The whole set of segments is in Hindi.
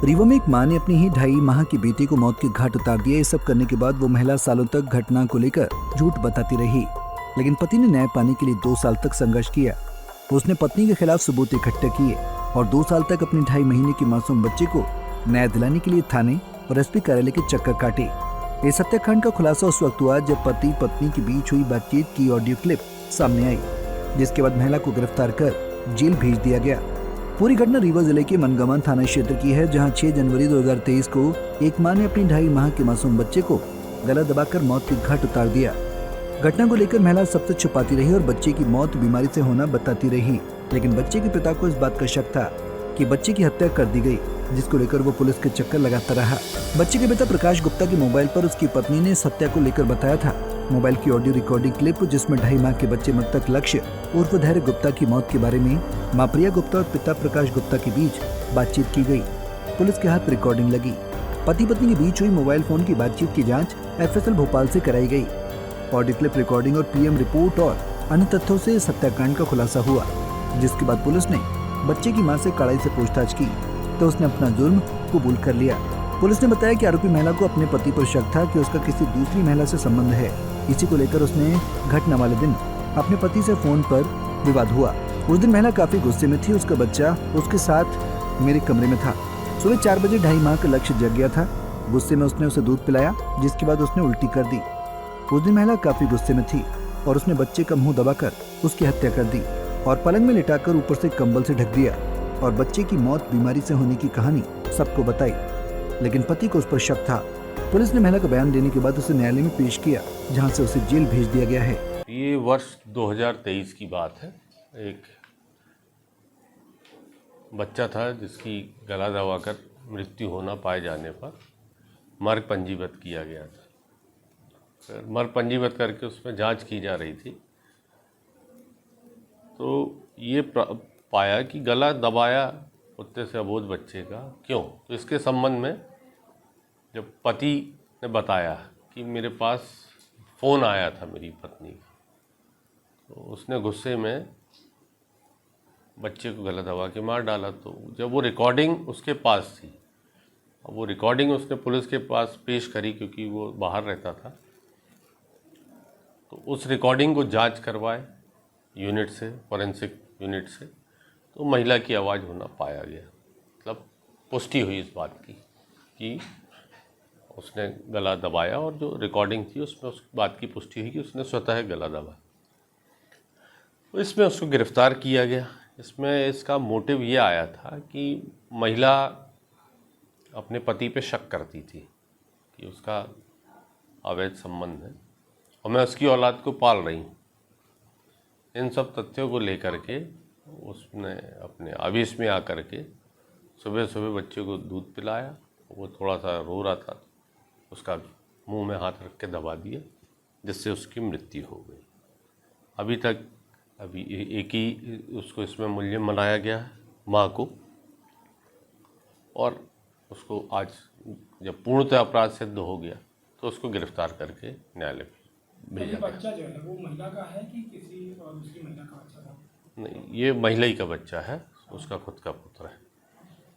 रीवा में एक मां ने अपनी ही 2.5 माह की बेटी को मौत के घाट उतार दिया। ये सब करने के बाद वो महिला सालों तक घटना को लेकर झूठ बताती रही, लेकिन पति ने न्याय पाने के लिए 2 साल तक संघर्ष किया। उसने पत्नी के खिलाफ सबूत इकट्ठे किए और 2 साल तक अपने 2.5 महीने के मासूम बच्चे को न्याय दिलाने के लिए थाने और एसपी कार्यालय के चक्कर काटे। इस हत्याकांड का खुलासा उस वक्त हुआ जब पति पत्नी के बीच हुई बातचीत की ऑडियो क्लिप सामने आई, जिसके बाद महिला को गिरफ्तार कर जेल भेज दिया गया। पूरी घटना रीवा जिले के मनगमन थाना क्षेत्र की है, जहां 6 जनवरी 2023 को एक मां ने अपनी 2.5 माह के मासूम बच्चे को गला दबाकर मौत के घाट उतार दिया। घटना को लेकर महिला सब तक छुपाती रही और बच्चे की मौत बीमारी से होना बताती रही, लेकिन बच्चे के पिता को इस बात का शक था कि बच्चे की हत्या कर दी गई, जिसको लेकर वो पुलिस के चक्कर लगाता रहा। बच्चे के पिता प्रकाश गुप्ता के मोबाइल पर उसकी पत्नी ने इस हत्या को लेकर बताया था। मोबाइल की ऑडियो रिकॉर्डिंग क्लिप जिसमें 2.5 माह के बच्चे मृतक लक्ष्य उर्फ धैर्य गुप्ता की मौत के बारे में मां प्रिया गुप्ता और पिता प्रकाश गुप्ता के बीच बातचीत की गई। पुलिस के हाथ रिकॉर्डिंग लगी। पति पत्नी के बीच हुई मोबाइल फोन की बातचीत की जांच FSL भोपाल से कराई गई। ऑडियो क्लिप रिकॉर्डिंग और PM रिपोर्ट और अन्य तथ्यों से इस हत्याकांड का खुलासा हुआ, जिसके बाद पुलिस ने बच्चे की मां से कड़ाई से पूछताछ की तो उसने अपना जुर्म कबूल कर लिया। पुलिस ने बताया कि आरोपी महिला को अपने पति पर शक था कि उसका किसी दूसरी महिला से संबंध है। इसी को लेकर उसने घटना वाले दिन अपने पति से फोन पर विवाद हुआ। उस दिन महिला काफी गुस्से में थी। उसका बच्चा उसके साथ मेरे कमरे में था। सुबह 4 बजे 2.5 माह का लक्ष्य जग गया था। गुस्से में उसने उसे दूध पिलाया, जिसके बाद उसने उल्टी कर दी। उस दिन महिला काफी गुस्से में थी और उसने बच्चे का मुंह दबाकर उसकी हत्या कर दी और पलंग में लिटाकर ऊपर से कंबल से ढक दिया और बच्चे की मौत बीमारी से होने की कहानी सबको बताई, लेकिन पति को उस पर शक था। पुलिस ने महिला का बयान देने के बाद उसे न्यायालय में पेश किया, जहां से उसे जेल भेज दिया गया है। ये वर्ष 2023 की बात है। एक बच्चा था जिसकी गला दबाकर मृत्यु होना पाए जाने पर मर्ग पंजीबद्ध किया गया था। फिर मर्ग पंजीबद्ध करके उसमें जांच की जा रही थी, तो ये पाया कि गला दबाया कुत्ते से अबोध बच्चे का क्यों। तो इसके संबंध में जब पति ने बताया कि मेरे पास फ़ोन आया था मेरी पत्नी का, तो उसने गुस्से में बच्चे को गला दबा के मार डाला। तो जब वो रिकॉर्डिंग उसके पास थी, अब वो रिकॉर्डिंग उसने पुलिस के पास पेश करी क्योंकि वो बाहर रहता था, तो उस रिकॉर्डिंग को जांच करवाए यूनिट से, फॉरेंसिक यूनिट से, तो महिला की आवाज़ होना पाया गया। मतलब पुष्टि हुई इस बात की कि उसने गला दबाया और जो रिकॉर्डिंग थी उसमें उस बात की पुष्टि हुई कि उसने स्वतः गला दबाया। तो इसमें उसको गिरफ्तार किया गया। इसमें इसका मोटिव ये आया था कि महिला अपने पति पे शक करती थी कि उसका अवैध संबंध है और मैं उसकी औलाद को पाल रही हूँ। इन सब तथ्यों को लेकर के उसने अपने आवेश में आकर के सुबह सुबह बच्चे को दूध पिलाया। वो थोड़ा सा रो रहा था, उसका मुंह में हाथ रख के दबा दिया, जिससे उसकी मृत्यु हो गई। अभी एक ही उसको इसमें मुलजिम बनाया गया है, माँ को, और उसको आज जब पूर्णतः अपराध सिद्ध हो गया तो उसको गिरफ्तार करके न्यायालय भेजा गया। बच्चा जो है वो महिला का है कि किसी और दूसरी महिला का बच्चा था? नहीं, ये महिला ही का बच्चा है, उसका खुद का पुत्र है।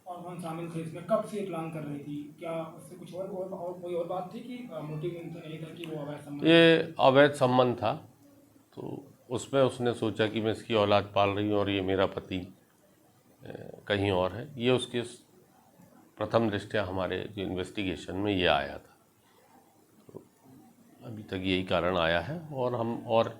और कौन शामिल थे इसमें? कब से प्लान कर रही थी? क्या उससे कुछ और कोई और बात थी कि मोटिव तो नहीं था कि वो अवैध संबंध? ये अवैध संबंध था, तो उसमें उसने सोचा कि मैं इसकी औलाद पाल रही हूँ और ये मेरा पति कहीं और है। ये उसके प्रथम दृष्टया हमारे जो इन्वेस्टिगेशन में ये आया था। तो अभी तक यही कारण आया है और हम और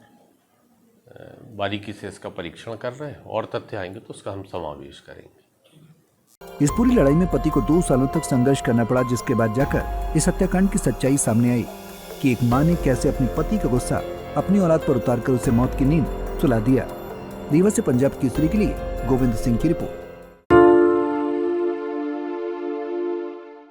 बारीकी से इसका परीक्षण कर रहे हैं और तथ्य आएंगे तो उसका हम समावेश करेंगे। इस पूरी लड़ाई में पति को 2 सालों तक संघर्ष करना पड़ा, जिसके बाद जाकर इस हत्याकांड की सच्चाई सामने आई कि एक मां ने कैसे अपने पति का गुस्सा अपनी औलाद पर उतारकर उसे मौत की नींद सुला दिया। रीवा से पंजाब केसरी के लिए गोविंद सिंह की रिपोर्ट।